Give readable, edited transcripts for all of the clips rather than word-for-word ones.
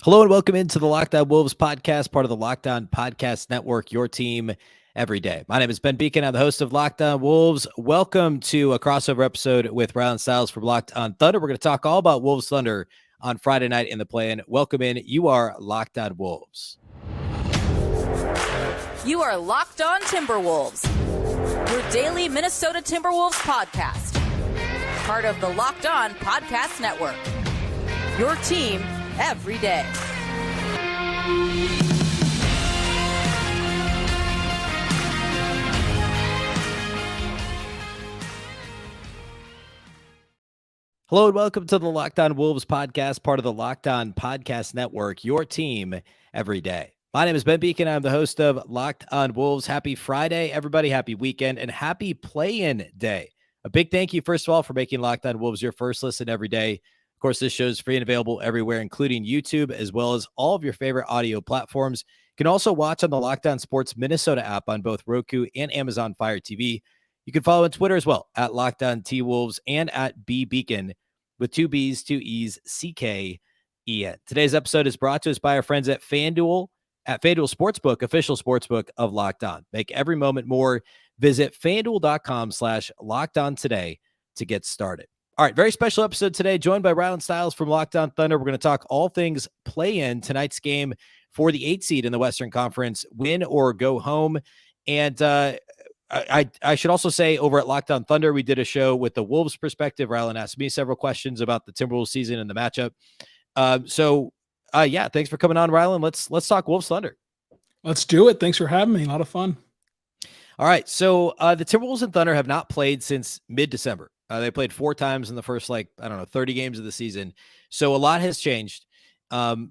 Hello and welcome into the Locked On Wolves podcast, part of the Locked On Podcast Network, your team every day. My name is Ben Beecken. I'm the host of Locked On Wolves. Welcome to a crossover episode with Rylan Stiles from Locked On Thunder. We're going to talk all about Wolves Thunder on Friday night in the play-in. Welcome in. You are Locked On Wolves. You are Locked On Timberwolves, your daily Minnesota Timberwolves podcast. Part of the Locked On Podcast Network, your team every day. Hello and welcome to the Locked On Wolves podcast, part of the Locked On Podcast Network, your team every day. My name is Ben Beecken. I'm the host of Locked On Wolves. Happy Friday, everybody. Happy weekend and happy play-in day. A big thank you, first of all, for making Locked On Wolves your first listen every day. Of course, this show is free and available everywhere, including YouTube, as well as all of your favorite audio platforms. You can also watch on the Locked On Sports Minnesota app on both Roku and Amazon Fire TV. You can follow on Twitter as well, at Locked On T-Wolves and at Beecken, with two B's, two E's, C-K-E-N. Today's episode is brought to us by our friends at FanDuel Sportsbook, official sportsbook of Locked On. Make every moment more. Visit FanDuel.com/LockedOn today to get started. All right, very special episode today, joined by Rylan Stiles from Locked On Thunder. We're going to talk all things play-in, tonight's game for the 8 seed in the Western Conference, win or go home. And I should also say, over at Locked On Thunder, we did a show with the Wolves perspective. Rylan asked me several questions about the Timberwolves season and the matchup. Yeah, thanks for coming on, Rylan. Let's talk Wolves Thunder. Let's do it. Thanks for having me. A lot of fun. All right, so the Timberwolves and Thunder have not played since mid-December. They played 4 times in the first, 30 games of the season. So a lot has changed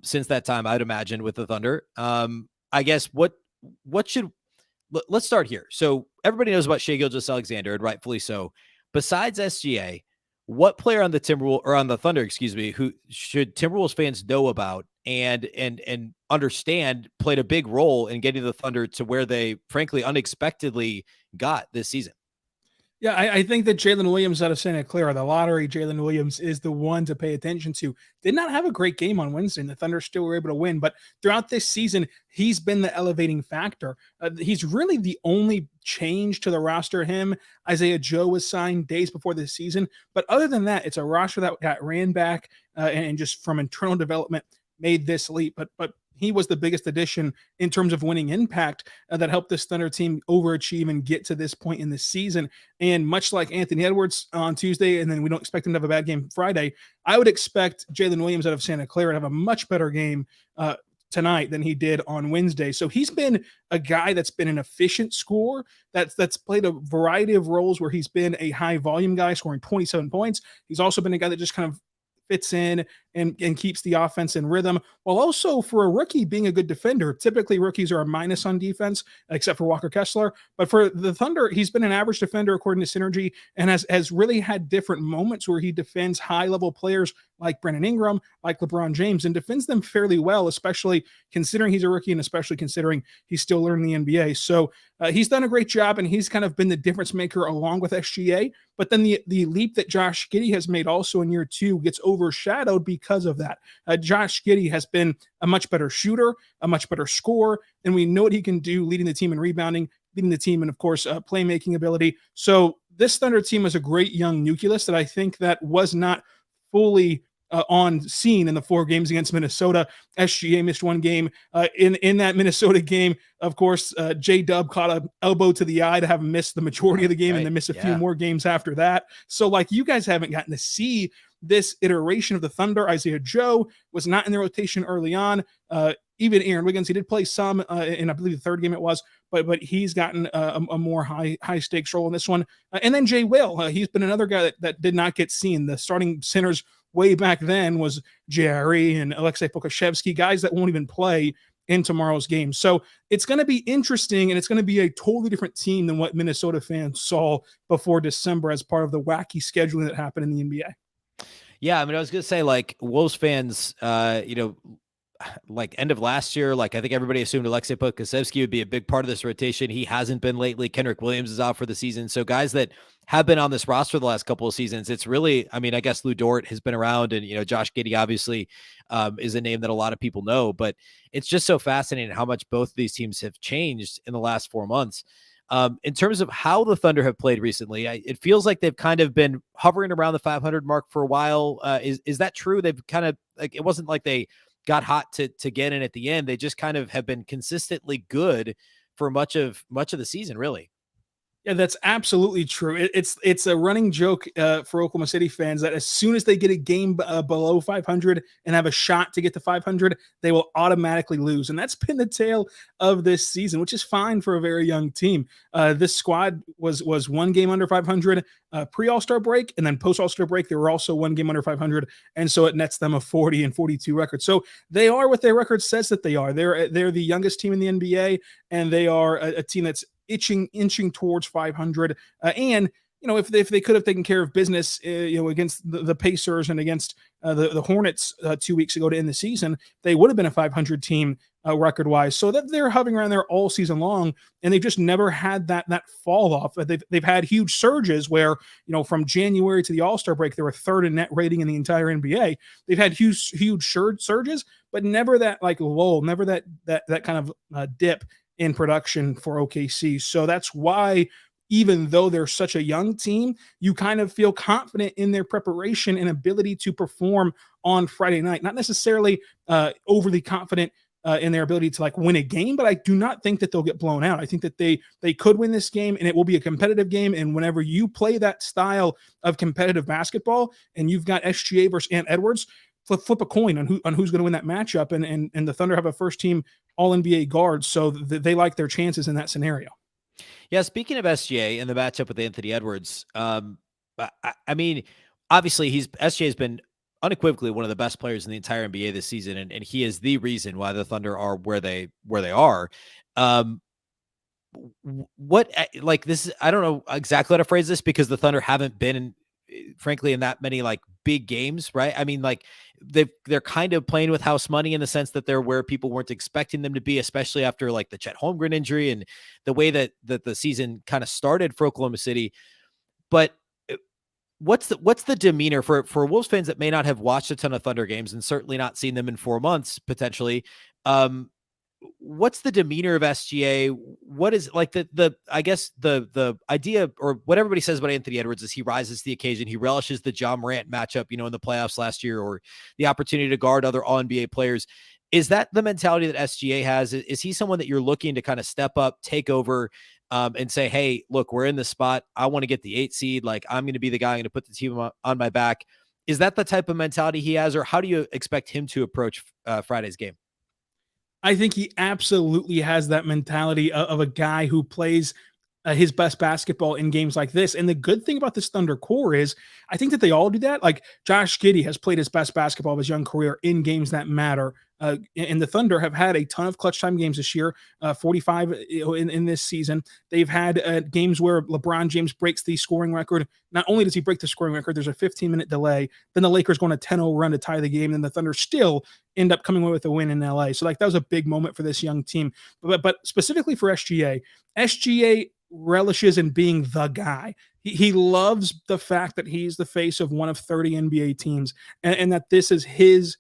since that time, I'd imagine, with the Thunder. I guess let's start here. So everybody knows about Shai Gilgeous-Alexander, and rightfully so. Besides SGA, what player on the Thunder, who should Timberwolves fans know about and understand played a big role in getting the Thunder to where they, frankly, unexpectedly got this season? Yeah, I think that Jalen Williams out of Santa Clara, the lottery Jalen Williams, is the one to pay attention to. Did not have a great game on Wednesday, and the Thunder still were able to win. But throughout this season, he's been the elevating factor. He's really the only change to the roster. Him, Isaiah Joe was signed days before the season. But other than that, it's a roster that got ran back and just from internal development made this leap. But he was the biggest addition in terms of winning impact that helped this Thunder team overachieve and get to this point in the season. And much like Anthony Edwards on Tuesday, and then we don't expect him to have a bad game Friday, I would expect Jalen Williams out of Santa Clara to have a much better game tonight than he did on Wednesday. So he's been a guy that's been an efficient scorer, that's played a variety of roles where he's been a high volume guy scoring 27 points. He's also been a guy that just kind of fits in and keeps the offense in rhythm, while also for a rookie being a good defender. Typically rookies are a minus on defense, except for Walker Kessler. But for the Thunder, he's been an average defender according to Synergy, and has really had different moments where he defends high-level players like Brandon Ingram, like LeBron James, and defends them fairly well, especially considering he's a rookie and especially considering he's still learning the NBA. So he's done a great job, and he's kind of been the difference maker along with SGA. But then the leap that Josh Giddey has made also in year 2 gets overshadowed because of that. Josh Giddey has been a much better shooter, a much better scorer, and we know what he can do leading the team in rebounding, leading the team in, of course, playmaking ability. So this Thunder team is a great young nucleus that I think that was not fully on scene in the 4 games against Minnesota. SGA missed 1 game. In that Minnesota game, of course, J-Dub caught an elbow to the eye to have missed the majority of the game, and then miss a few more games after that. So, you guys haven't gotten to see this iteration of the Thunder. Isaiah Joe was not in the rotation early on. Even Aaron Wiggins, he did play some in, I believe, the 3rd game it was, but he's gotten a more high stakes role in this one. And then Jay Will, he's been another guy that did not get seen. The starting centers way back then was J.R.E. and Alexei Pokusevsky, guys that won't even play in tomorrow's game. So it's going to be interesting, and it's going to be a totally different team than what Minnesota fans saw before December as part of the wacky scheduling that happened in the NBA. Yeah, I mean, I was going to say, Wolves fans, like end of last year, like I think everybody assumed Aleksej Pokusevski would be a big part of this rotation. He hasn't been lately. Kenrich Williams is out for the season. So guys that have been on this roster the last couple of seasons, it's really, I mean, I guess Lou Dort has been around, and, Josh Giddey obviously is a name that a lot of people know, but it's just so fascinating how much both of these teams have changed in the last 4 months. In terms of how the Thunder have played recently, it feels like they've kind of been hovering around the 500 mark for a while. Is that true? They've kind of, like, it wasn't like they got hot to get in at the end. They just kind of have been consistently good for much of the season, really. Yeah, that's absolutely true. It's a running joke for Oklahoma City fans that as soon as they get a game below 500 and have a shot to get to 500, they will automatically lose. And that's been the tale of this season, which is fine for a very young team. This squad was one game under 500 pre-All-Star break, and then post-All-Star break, they were also one game under 500, and so it nets them a 40-42 record. So they are what their record says that they are. They're the youngest team in the NBA, and they are a team that's inching towards 500. And if they could have taken care of business, against the Pacers and against the Hornets 2 weeks ago to end the season, they would have been a 500 team record wise. So that they're hovering around there all season long, and they've just never had that fall off. They've had huge surges where, from January to the All-Star break, they were third in net rating in the entire NBA. They've had huge surges, but never that like lull, never that kind of dip in production for OKC. So that's why, even though they're such a young team, you kind of feel confident in their preparation and ability to perform on Friday night. Not necessarily overly confident in their ability to like win a game, but I do not think that they'll get blown out. I think that they could win this game, and it will be a competitive game. And whenever you play that style of competitive basketball, and you've got SGA versus Ant Edwards, flip a coin on who's going to win that matchup. And the Thunder have a first team All NBA guard, so they like their chances in that scenario. Yeah, speaking of SGA and the matchup with Anthony Edwards, I mean, obviously SGA has been unequivocally one of the best players in the entire NBA this season, and he is the reason why the Thunder are where they are. What, like, this is, I don't know exactly how to phrase this, because the Thunder haven't been frankly in that many like big games, right? I mean, like they're kind of playing with house money in the sense that they're where people weren't expecting them to be, especially after like the Chet Holmgren injury and the way that the season kind of started for Oklahoma City. But what's the demeanor for Wolves fans that may not have watched a ton of Thunder games and certainly not seen them in 4 months potentially? What's the demeanor of SGA? What is like I guess the idea, or what everybody says about Anthony Edwards, is he rises to the occasion. He relishes the Ja Morant matchup, in the playoffs last year, or the opportunity to guard other All NBA players. Is that the mentality that SGA has? Is he someone that you're looking to kind of step up, take over, and say, hey, look, we're in this spot. I want to get the 8 seed. Like, I'm going to be the guy, I'm going to put the team on my back. Is that the type of mentality he has, or how do you expect him to approach Friday's game? I think he absolutely has that mentality of a guy who plays his best basketball in games like this. And the good thing about this Thunder core is I think that they all do that. Like Josh Giddey has played his best basketball of his young career in games that matter. And the Thunder have had a ton of clutch time games this year, 45 in this season. They've had games where LeBron James breaks the scoring record. Not only does he break the scoring record, there's a 15-minute delay. Then the Lakers go on a 10-0 run to tie the game. And the Thunder still end up coming away with a win in LA. So like that was a big moment for this young team. But specifically for SGA relishes in being the guy. He loves the fact that he's the face of one of 30 NBA teams, and that this is his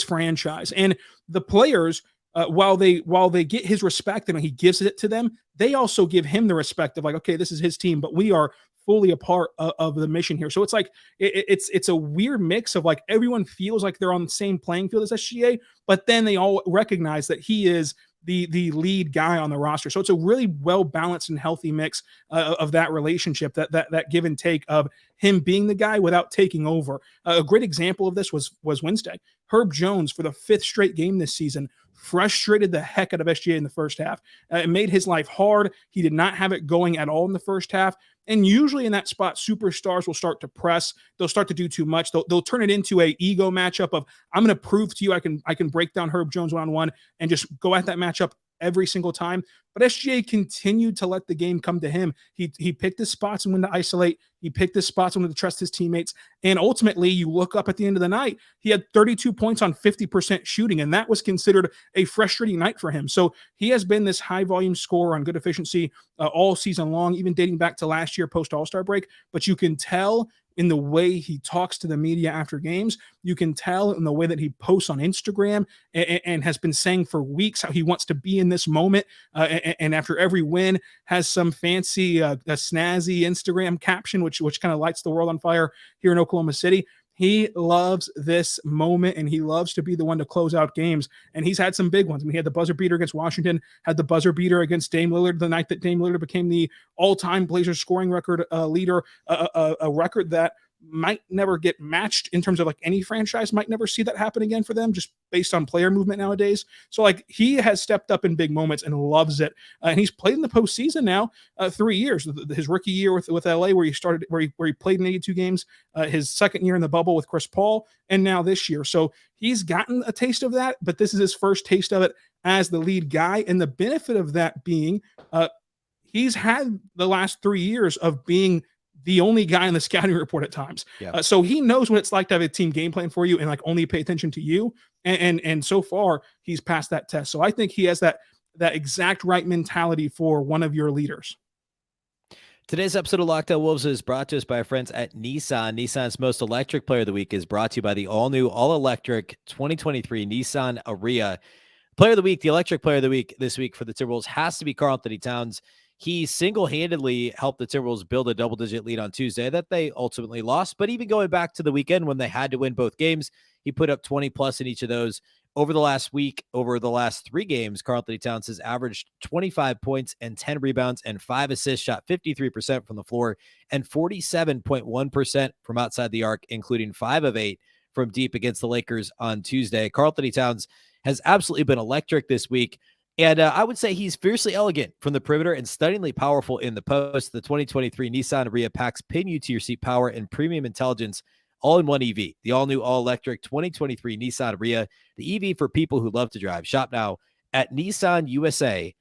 franchise. And the players, while they get his respect and he gives it to them, they also give him the respect of like, okay, this is his team, but we are fully a part of the mission here. So it's like it's a weird mix of like everyone feels like they're on the same playing field as SGA, but then they all recognize that he is the lead guy on the roster. So it's a really well balanced and healthy mix of that relationship, that give and take of him being the guy without taking over. A great example of this was Wednesday. Herb Jones, for the 5th straight game this season, frustrated the heck out of SGA in the first half. It made his life hard. He did not have it going at all in the first half. And usually in that spot, superstars will start to press. They'll start to do too much. They'll turn it into a ego matchup of, I'm going to prove to you I can break down Herb Jones one-on-one and just go at that matchup every single time. But SGA continued to let the game come to him. He picked his spots and when to isolate. He picked his spots and when to trust his teammates. And ultimately, you look up at the end of the night, he had 32 points on 50% shooting, and that was considered a frustrating night for him. So he has been this high volume scorer on good efficiency all season long, even dating back to last year post All-Star break. But you can tell in the way he talks to the media after games. You can tell in the way that he posts on Instagram and has been saying for weeks how he wants to be in this moment. And after every win has some fancy, snazzy Instagram caption, which kind of lights the world on fire here in Oklahoma City. He loves this moment, and he loves to be the one to close out games. And he's had some big ones. I mean, he had the buzzer beater against Washington, had the buzzer beater against Dame Lillard the night that Dame Lillard became the all-time Blazers scoring record leader, a record that might never get matched in terms of like any franchise might never see that happen again for them, just based on player movement nowadays. So like he has stepped up in big moments and loves it. And he's played in the postseason now 3 years. His rookie year with LA, where he played in 82 games. His second year in the bubble with Chris Paul, and now this year. So he's gotten a taste of that, but this is his first taste of it as the lead guy. And the benefit of that being, he's had the last 3 years of being the only guy in the scouting report at times. Yeah. So he knows what it's like to have a team game plan for you and like only pay attention to you. And so far he's passed that test. So I think he has that exact right mentality for one of your leaders. Today's episode of Locked On Wolves is brought to us by our friends at Nissan. Nissan's most electric player of the week is brought to you by the all-new, all-electric 2023 Nissan Ariya. Player of the week, the electric player of the week this week for the Timberwolves has to be Karl-Anthony Towns. He single-handedly helped the Timberwolves build a double-digit lead on Tuesday that they ultimately lost. But even going back to the weekend when they had to win both games, he put up 20-plus in each of those. Over the last week, over the last 3 games, Karl-Anthony Towns has averaged 25 points and 10 rebounds and 5 assists, shot 53% from the floor and 47.1% from outside the arc, including 5 of 8 from deep against the Lakers on Tuesday. Karl-Anthony Towns has absolutely been electric this week. And I would say he's fiercely elegant from the perimeter and stunningly powerful in the post. The 2023 Nissan Ariya packs pin you to your seat power and premium intelligence all in one EV. The all-new, all-electric 2023 Nissan Ariya, the EV for people who love to drive. Shop now at nissanusa.com.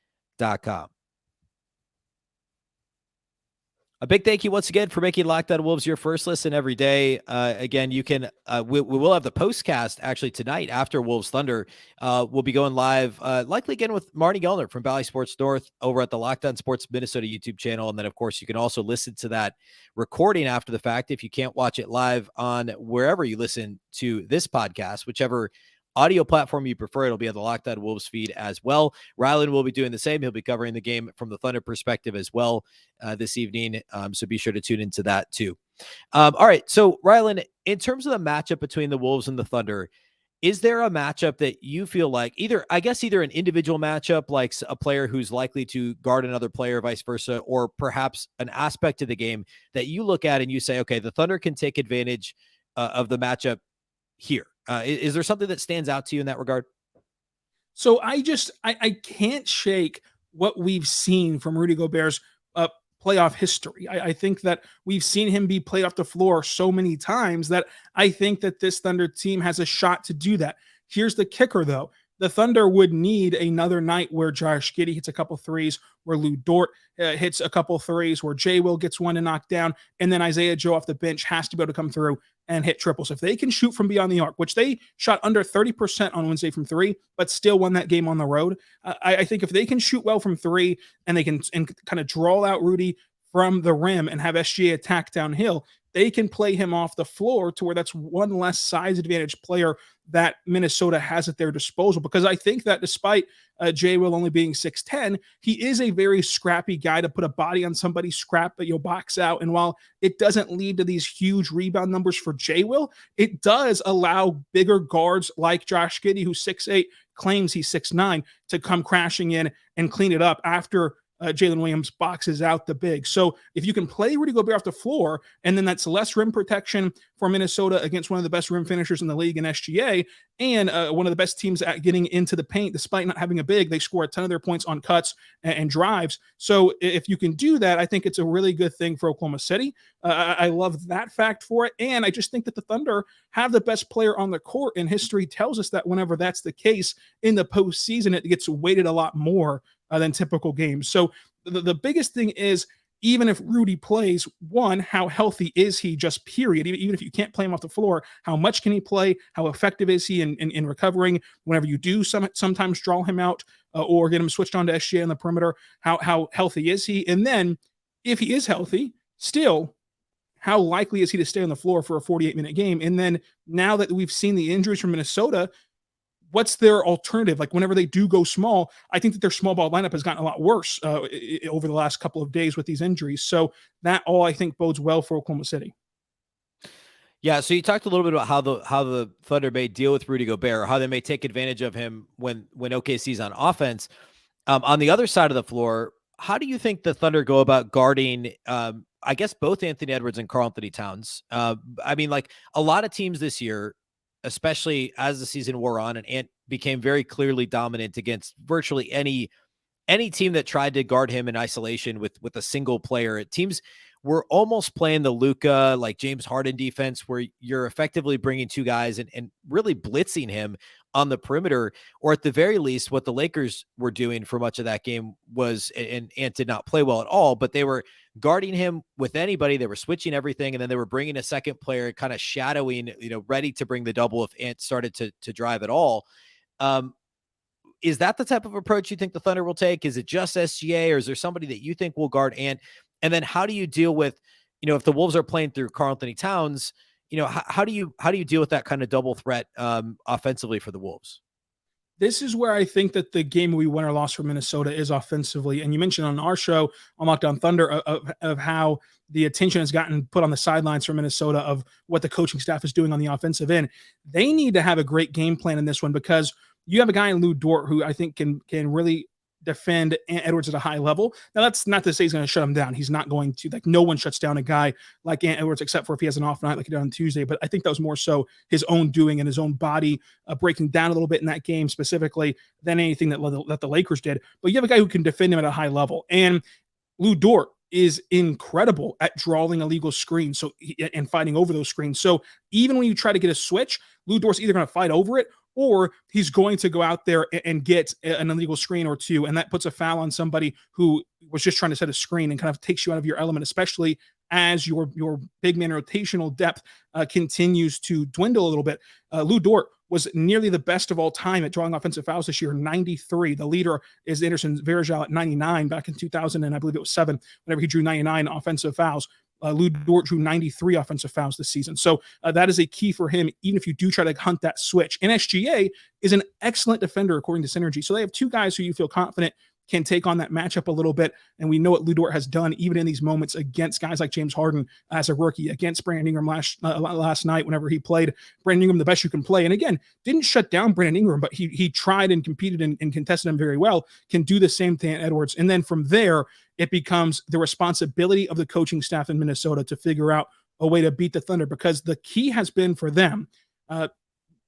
A big thank you once again for making Locked On Wolves your first listen every day. Again, you can, we will have the postcast actually tonight after Wolves Thunder. We'll be going live, likely again with Marty Gellner from Bally Sports North over at the Locked On Sports Minnesota YouTube channel. And then, of course, you can also listen to that recording after the fact if you can't watch it live on wherever you listen to this podcast, whichever audio platform you prefer. It'll be on the Locked On Wolves feed as well. Rylan will be doing the same. He'll be covering the game from the Thunder perspective as well this evening. So be sure to tune into that too. All right. So Rylan, in terms of the matchup between the Wolves and the Thunder, is there a matchup that you feel like either an individual matchup, like a player who's likely to guard another player, vice versa, or perhaps an aspect of the game that you look at and you say, okay, the Thunder can take advantage of the matchup here? Is there something that stands out to you in that regard? So I can't shake what we've seen from Rudy Gobert's playoff history. I think that we've seen him be played off the floor so many times that I think that this Thunder team has a shot to do that. Here's the kicker, though. The Thunder would need another night where Josh Giddey hits a couple threes, where Lou Dort hits a couple threes, where Jay Will gets one to knock down, and then Isaiah Joe off the bench has to be able to come through and hit triples. If they can shoot from beyond the arc, which they shot under 30% on Wednesday from 3, but still won that game on the road. I think if they can shoot well from 3 and they can kind of draw out Rudy from the rim and have SGA attack downhill, they can play him off the floor to where that's one less size advantage player that Minnesota has at their disposal. Because I think that despite Jay Will only being 6'10", he is a very scrappy guy to put a body on somebody, scrap, but you'll box out. And while it doesn't lead to these huge rebound numbers for Jay Will, it does allow bigger guards like Josh Giddey, who's 6'8", claims he's 6'9", to come crashing in and clean it up after Jalen Williams boxes out the big. So if you can play Rudy Gobert off the floor, and then that's less rim protection for Minnesota against one of the best rim finishers in the league in SGA, and one of the best teams at getting into the paint, despite not having a big, they score a ton of their points on cuts and drives. So if you can do that, I think it's a really good thing for Oklahoma City. I love that fact for it. And I just think that the Thunder have the best player on the court, and history tells us that whenever that's the case in the postseason, it gets weighted a lot more than typical games. So the biggest thing is, even if Rudy plays, one, how healthy is he, just period? Even if you can't play him off the floor, how much can he play? How effective is he in recovering whenever you do sometimes draw him out or get him switched on to SGA on the perimeter? How healthy is he? And then if he is healthy, still, how likely is he to stay on the floor for a 48-minute game? And then now that we've seen the injuries from Minnesota, what's their alternative? Like, whenever they do go small, I think that their small ball lineup has gotten a lot worse over the last couple of days with these injuries. So that all, I think, bodes well for Oklahoma City. Yeah, so you talked a little bit about how the Thunder may deal with Rudy Gobert, or how they may take advantage of him when OKC's on offense. On the other side of the floor, how do you think the Thunder go about guarding, I guess, both Anthony Edwards and Karl-Anthony Towns? I mean, like, a lot of teams this year, especially as the season wore on, and Ant became very clearly dominant against virtually any team that tried to guard him in isolation with a single player. Teams were almost playing the Luka, like James Harden defense, where you're effectively bringing two guys and really blitzing him on the perimeter, or at the very least, what the Lakers were doing for much of that game was, and Ant did not play well at all, but they were guarding him with anybody. They were switching everything, and then they were bringing a second player, kind of shadowing, ready to bring the double if Ant started to drive at all. Is that the type of approach you think the Thunder will take? Is it just SGA, or is there somebody that you think will guard Ant? And then how do you deal with, if the Wolves are playing through Karl-Anthony Towns, how do you deal with that kind of double threat offensively for the Wolves? This is where I think that the game we won or lost for Minnesota is offensively. And you mentioned on our show on Locked On Thunder of how the attention has gotten put on the sidelines for Minnesota of what the coaching staff is doing on the offensive end. They need to have a great game plan in this one, because you have a guy in Lou Dort who I think can really defend Ant Edwards at a high level. Now, that's not to say he's going to shut him down. He's not going to. Like, no one shuts down a guy like Ant Edwards except for if he has an off night like he did on Tuesday. But I think that was more so his own doing and his own body breaking down a little bit in that game specifically than anything that the Lakers did. But you have a guy who can defend him at a high level. And Lou Dort is incredible at drawing illegal screens and fighting over those screens. So even when you try to get a switch, Lou Dort's either going to fight over it, or he's going to go out there and get an illegal screen or two, and that puts a foul on somebody who was just trying to set a screen, and kind of takes you out of your element, especially as your big man rotational depth continues to dwindle a little bit. Lou Dort was nearly the best of all time at drawing offensive fouls this year, 93. The leader is Anderson Varejao at 99 back in 2000, and I believe it was 7, whenever he drew 99 offensive fouls. Lou Dort drew 93 offensive fouls this season. So that is a key for him, even if you do try to hunt that switch. And SGA is an excellent defender, according to Synergy. So they have two guys who you feel confident can take on that matchup a little bit. And we know what Lou Dort has done, even in these moments, against guys like James Harden as a rookie, against Brandon Ingram last night whenever he played Brandon Ingram the best you can play. And again, didn't shut down Brandon Ingram, but he tried and competed and contested him very well, can do the same thing to Edwards. And then from there, it becomes the responsibility of the coaching staff in Minnesota to figure out a way to beat the Thunder, because the key has been for them,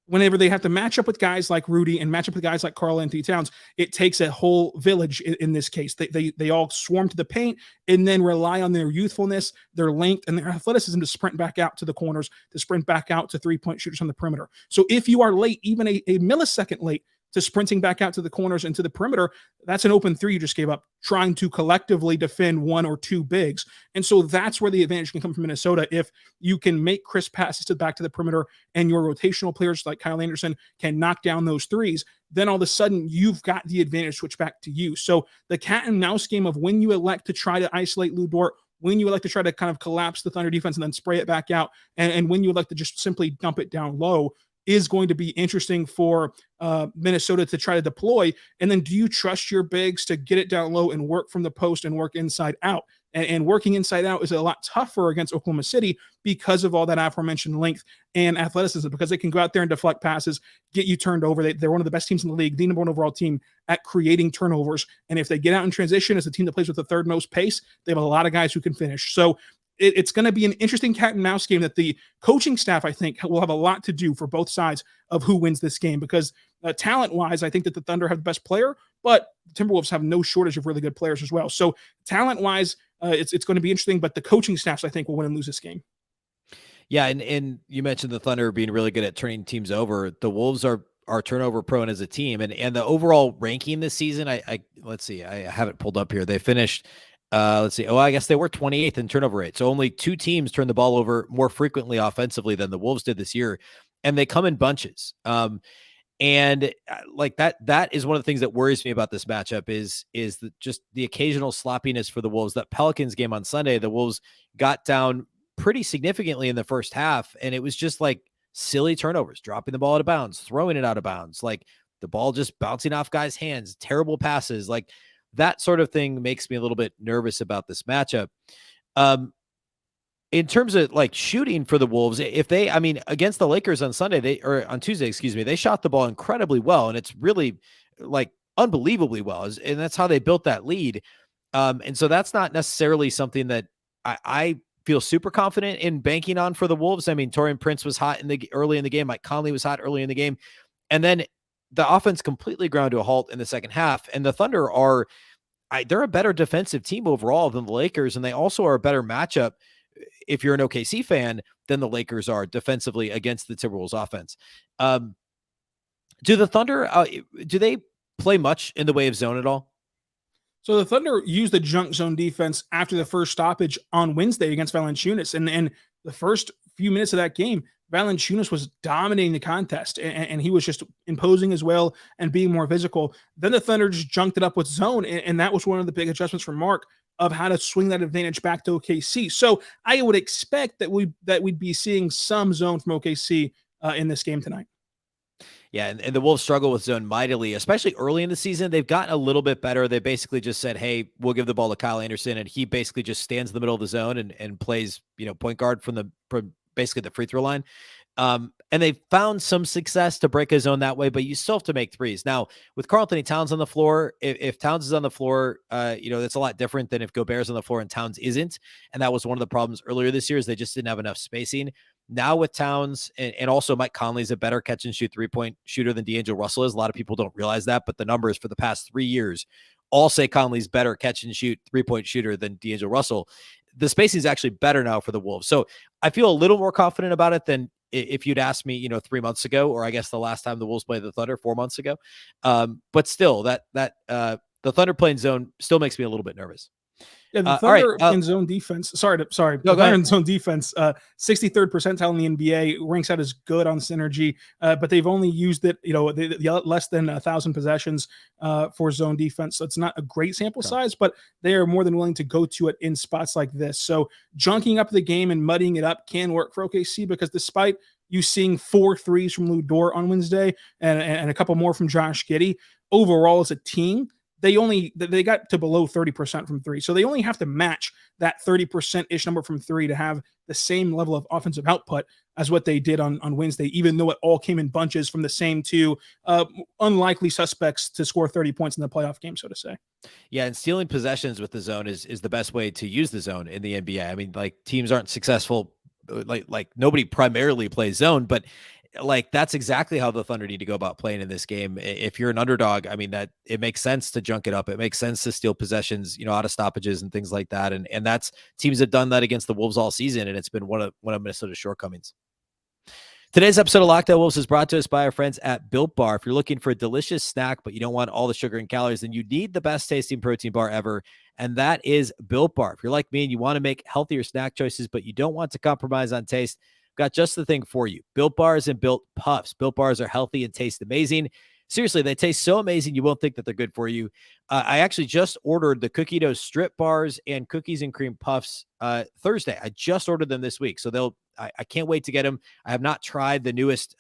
whenever they have to match up with guys like Rudy and match up with guys like Karl-Anthony Towns, it takes a whole village in this case. They all swarm to the paint and then rely on their youthfulness, their length, and their athleticism to sprint back out to the corners, to sprint back out to three-point shooters on the perimeter. So if you are late, even a millisecond late, to sprinting back out to the corners and to the perimeter, that's an open three you just gave up, trying to collectively defend one or two bigs. And so that's where the advantage can come from Minnesota. If you can make crisp passes back to the perimeter, and your rotational players like Kyle Anderson can knock down those threes, then all of a sudden you've got the advantage switch back to you. So the cat and mouse game of when you elect to try to isolate Lou Dort, when you elect to try to kind of collapse the Thunder defense and then spray it back out, and when you elect to just simply dump it down low, is going to be interesting for Minnesota to try to deploy. And then do you trust your bigs to get it down low and work from the post and work inside out? and working inside out is a lot tougher against Oklahoma City because of all that aforementioned length and athleticism, because they can go out there and deflect passes, get you turned over. They're one of the best teams in the league, the number one overall team at creating turnovers. And if they get out in transition as a team that plays with the third most pace, they have a lot of guys who can finish. So it's going to be an interesting cat and mouse game that the coaching staff, I think, will have a lot to do for both sides of who wins this game, because talent-wise, I think that the Thunder have the best player, but the Timberwolves have no shortage of really good players as well. So talent-wise, it's going to be interesting, but the coaching staffs, I think, will win and lose this game. Yeah, and you mentioned the Thunder being really good at turning teams over. The Wolves are turnover prone as a team, and the overall ranking this season, I let's see, I have it pulled up here. They finished let's see. I guess they were 28th in turnover rate. So only 2 teams turned the ball over more frequently offensively than the Wolves did this year. And they come in bunches. And like that is one of the things that worries me about this matchup is just the occasional sloppiness for the Wolves. That Pelicans game on Sunday, the Wolves got down pretty significantly in the first half. And it was just like silly turnovers, dropping the ball out of bounds, throwing it out of bounds, like the ball just bouncing off guys' hands, terrible passes, like that sort of thing makes me a little bit nervous about this matchup. In terms of like shooting for the Wolves, against the Lakers on Tuesday, they shot the ball incredibly well. And it's really like unbelievably well. And that's how they built that lead. And so that's not necessarily something that I feel super confident in banking on for the Wolves. I mean, Taurean Prince was hot early in the game. Mike Conley was hot early in the game. And then the offense completely ground to a halt in the second half. And the Thunder they're a better defensive team overall than the Lakers. And they also are a better matchup, if you're an OKC fan, than the Lakers are defensively against the Timberwolves offense. Do the Thunder, do they play much in the way of zone at all? So the Thunder used the junk zone defense after the first stoppage on Wednesday against Valanciunas. And the first few minutes of that game, Valanciunas was dominating the contest, and he was just imposing as well and being more physical. Then the Thunder just junked it up with zone, and that was one of the big adjustments for Mark of how to swing that advantage back to OKC. So I would expect that we'd be seeing some zone from OKC in this game tonight. Yeah, and the Wolves struggle with zone mightily, especially early in the season. They've gotten a little bit better. They basically just said, hey, we'll give the ball to Kyle Anderson, and he basically just stands in the middle of the zone and plays, point guard from basically the free throw line. And they found some success to break a zone that way, but you still have to make threes. Now, with Karl-Anthony Towns on the floor, if Towns is on the floor, that's a lot different than if Gobert's on the floor and Towns isn't. And that was one of the problems earlier this year, is they just didn't have enough spacing. Now with Towns and also Mike Conley's a better catch and shoot 3-point shooter than D'Angelo Russell is. A lot of people don't realize that, but the numbers for the past 3 years all say Conley's better catch and shoot 3-point shooter than D'Angelo Russell. The spacing is actually better now for the Wolves. So I feel a little more confident about it than if you'd asked me, 3 months ago, or I guess the last time the Wolves played the Thunder 4 months ago. But still the Thunder playing zone still makes me a little bit nervous. Yeah, the Thunder in zone defense. Sorry. The Thunder in zone defense, 63rd percentile in the NBA, ranks out as good on synergy, but they've only used it, less than 1,000 possessions for zone defense. So it's not a great sample size, but they are more than willing to go to it in spots like this. So junking up the game and muddying it up can work for OKC, because despite you seeing 4 threes from Lou Dort on Wednesday and a couple more from Josh Giddey, overall as a team, they got to below 30% from 3. So they only have to match that 30%-ish number from 3 to have the same level of offensive output as what they did on Wednesday, even though it all came in bunches from the same 2 unlikely suspects to score 30 points in the playoff game, so to say. Yeah, and stealing possessions with the zone is the best way to use the zone in the NBA. I mean, like, teams aren't successful, like nobody primarily plays zone, but like that's exactly how the Thunder need to go about playing in this game. If you're an underdog, I mean, that it makes sense to junk it up. It makes sense to steal possessions, out of stoppages and things like that. And that's, teams have done that against the Wolves all season, and it's been one of Minnesota's shortcomings. Today's episode of Locked On Wolves is brought to us by our friends at Built Bar. If you're looking for a delicious snack, but you don't want all the sugar and calories, then you need the best tasting protein bar ever, and that is Built Bar. If you're like me and you want to make healthier snack choices, but you don't want to compromise on taste, got just the thing for you. Built Bars and Built Puffs. Built Bars are healthy and taste amazing. Seriously, they taste so amazing you won't think that they're good for you. I actually just ordered the Cookie Dough Strip Bars and Cookies and Cream Puffs Thursday. I just ordered them this week, so I can't wait to get them. I have not tried the newest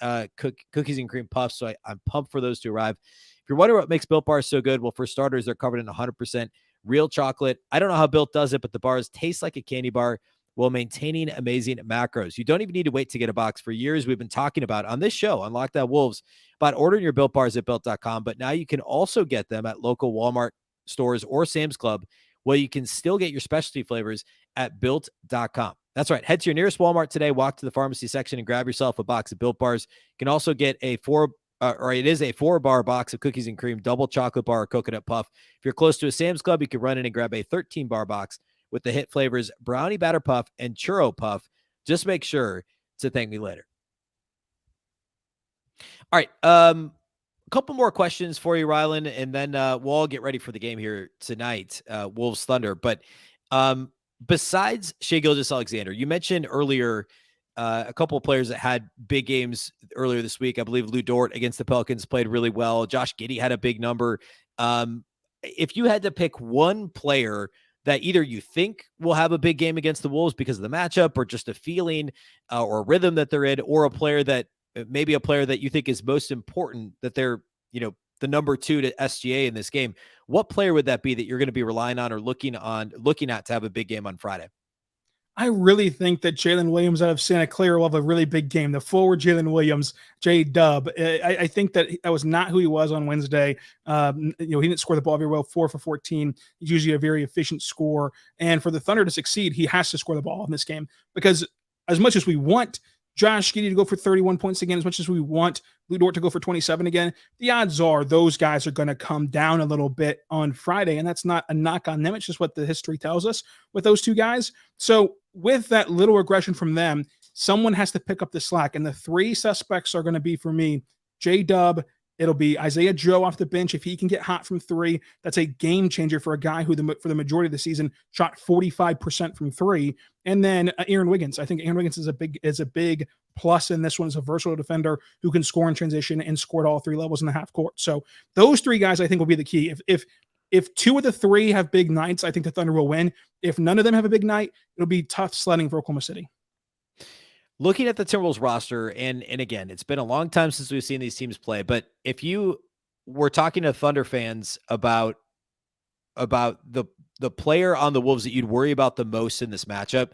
Cookies and Cream Puffs, so I'm pumped for those to arrive. If you're wondering what makes Built Bars so good, well, for starters, they're covered in 100% real chocolate. I don't know how Built does it, but the bars taste like a candy bar while maintaining amazing macros. You don't even need to wait to get a box. For years, we've been talking about on this show on Locked On Wolves about ordering your Built bars at Built.com, but now you can also get them at local Walmart stores or Sam's Club, where you can still get your specialty flavors at Built.com. That's right. Head to your nearest Walmart today, walk to the pharmacy section, and grab yourself a box of Built bars. You can also get a 4-bar box of cookies and cream, double chocolate bar, or coconut puff. If you're close to a Sam's Club, you can run in and grab a 13-bar box with the hit flavors Brownie Batter Puff and Churro Puff. Just make sure to thank me later. All right. A couple more questions for you, Rylan, and then we'll all get ready for the game here tonight, Wolves Thunder. But besides Shai Gilgeous-Alexander, you mentioned earlier a couple of players that had big games earlier this week. I believe Lou Dort against the Pelicans played really well. Josh Giddey had a big number. If you had to pick one player that either you think will have a big game against the Wolves because of the matchup or just a feeling or a rhythm that they're in, or a player that you think is most important that they're, the number 2 to SGA in this game, what player would that be that you're going to be relying on or looking at to have a big game on Friday? I really think that Jalen Williams out of Santa Clara will have a really big game. The forward Jalen Williams, J-Dub. I think that was not who he was on Wednesday. He didn't score the ball very well, 4 for 14. He's usually a very efficient scorer. And for the Thunder to succeed, he has to score the ball in this game, because as much as we want Josh Giddey to go for 31 points again, as much as we want Lou Dort to go for 27 again, the odds are those guys are going to come down a little bit on Friday. And that's not a knock on them. It's just what the history tells us with those two guys. So with that little aggression from them, someone has to pick up the slack. And the 3 suspects are going to be, for me, J-Dub. It'll be Isaiah Joe off the bench. If he can get hot from 3, that's a game changer for a guy who, for the majority of the season, shot 45% from 3. And then Aaron Wiggins. I think Aaron Wiggins is a big plus in this one. As a versatile defender who can score in transition and score at all 3 levels in the half court. So those 3 guys, I think, will be the key. If 2 of the 3 have big nights, I think the Thunder will win. If none of them have a big night, it'll be tough sledding for Oklahoma City. Looking at the Timberwolves roster, and again, it's been a long time since we've seen these teams play, but if you were talking to Thunder fans about the player on the Wolves that you'd worry about the most in this matchup,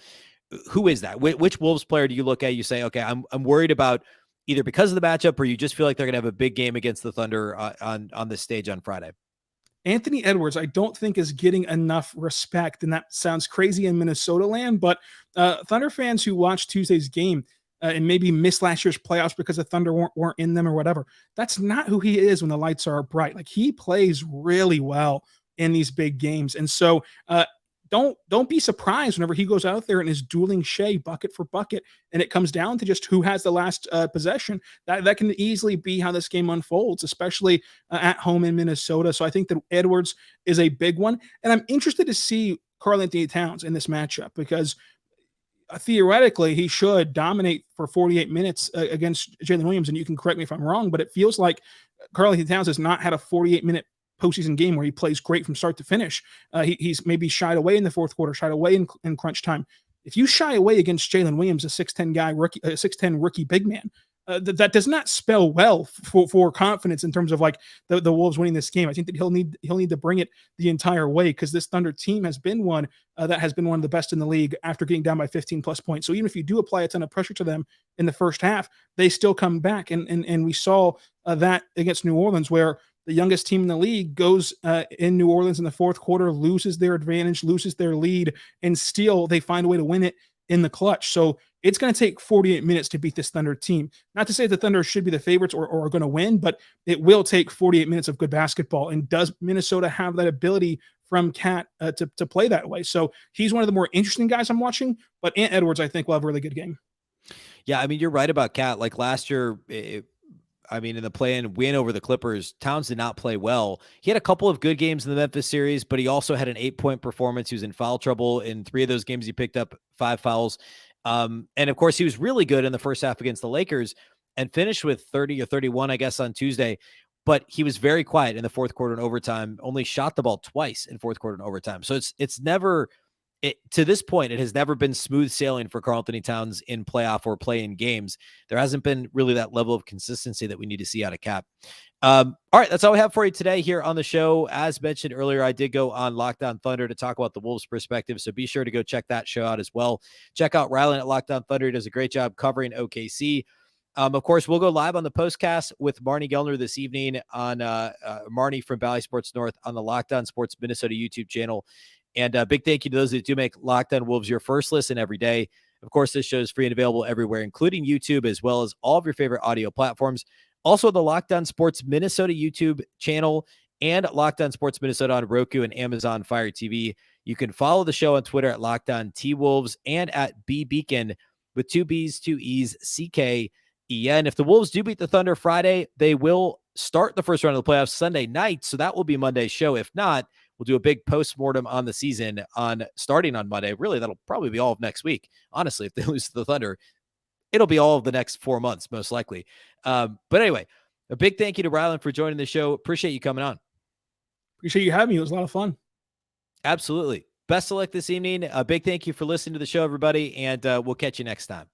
who is that? Which Wolves player do you look at? You say, okay, I'm worried about either because of the matchup, or you just feel like they're going to have a big game against the Thunder on this stage on Friday? Anthony Edwards, I don't think, is getting enough respect, and that sounds crazy in Minnesota land, but Thunder fans who watched Tuesday's game and maybe missed last year's playoffs because the Thunder weren't in them or whatever, that's not who he is when the lights are bright. Like, he plays really well in these big games, and so don't be surprised whenever he goes out there and is dueling Shai bucket for bucket, and it comes down to just who has the last possession. That can easily be how this game unfolds, especially at home in Minnesota. So I think that Edwards is a big one, and I'm interested to see Karl-Anthony Towns in this matchup, because theoretically he should dominate for 48 minutes against Jalen Williams, and you can correct me if I'm wrong, but it feels like Karl-Anthony Towns has not had a 48-minute postseason game where he plays great from start to finish. He's maybe shied away in the fourth quarter, shied away in crunch time. If you shy away against Jalen Williams, a 6'10 rookie big man, that does not spell well for confidence in terms of like the Wolves winning this game. I think that he'll need to bring it the entire way, because this Thunder team has been one that has been one of the best in the league after getting down by 15 plus points. So even if you do apply a ton of pressure to them in the first half, they still come back. And we saw that against New Orleans, where the youngest team in the league goes in New Orleans in the fourth quarter, loses their advantage, loses their lead, and still they find a way to win it in the clutch. So it's going to take 48 minutes to beat this Thunder team. Not to say the Thunder should be the favorites or are going to win, but it will take 48 minutes of good basketball. And does Minnesota have that ability from Cat to play that way? So he's one of the more interesting guys I'm watching, but Ant Edwards, I think, will have a really good game. Yeah, I mean, you're right about Cat. Like last year, in the play-in win over the Clippers, Towns did not play well. He had a couple of good games in the Memphis series, but he also had an 8-point performance. He was in foul trouble. In 3 of those games, he picked up 5 fouls. And of course, he was really good in the first half against the Lakers and finished with 30 or 31, I guess, on Tuesday. But he was very quiet in the fourth quarter and overtime, only shot the ball twice in fourth quarter and overtime. So it's never to this point, it has never been smooth sailing for Karl-Anthony Towns in playoff or play-in games. There hasn't been really that level of consistency that we need to see out of Cap. All right, that's all we have for you today here on the show. As mentioned earlier, I did go on Locked On Thunder to talk about the Wolves' perspective, so be sure to go check that show out as well. Check out Rylan at Locked On Thunder. He does a great job covering OKC. Of course, we'll go live on the postcast with Marnie Gellner this evening on Marnie from Valley Sports North on the Locked On Sports Minnesota YouTube channel. And a big thank you to those that do make Locked On Wolves your first listen every day. Of course, this show is free and available everywhere, including YouTube, as well as all of your favorite audio platforms. Also, the Locked On Sports Minnesota YouTube channel and Locked On Sports Minnesota on Roku and Amazon Fire TV. You can follow the show on Twitter at Locked On T-Wolves and at Beecken with 2 B's, 2 E's, C-K-E-N. If the Wolves do beat the Thunder Friday, they will start the first round of the playoffs Sunday night, so that will be Monday's show. If not, we'll do a big post-mortem on the season starting on Monday. Really, that'll probably be all of next week. Honestly, if they lose to the Thunder, it'll be all of the next 4 months, most likely. But anyway, a big thank you to Rylan for joining the show. Appreciate you coming on. Appreciate you having me. It was a lot of fun. Absolutely. Best of luck this evening. A big thank you for listening to the show, everybody, and we'll catch you next time.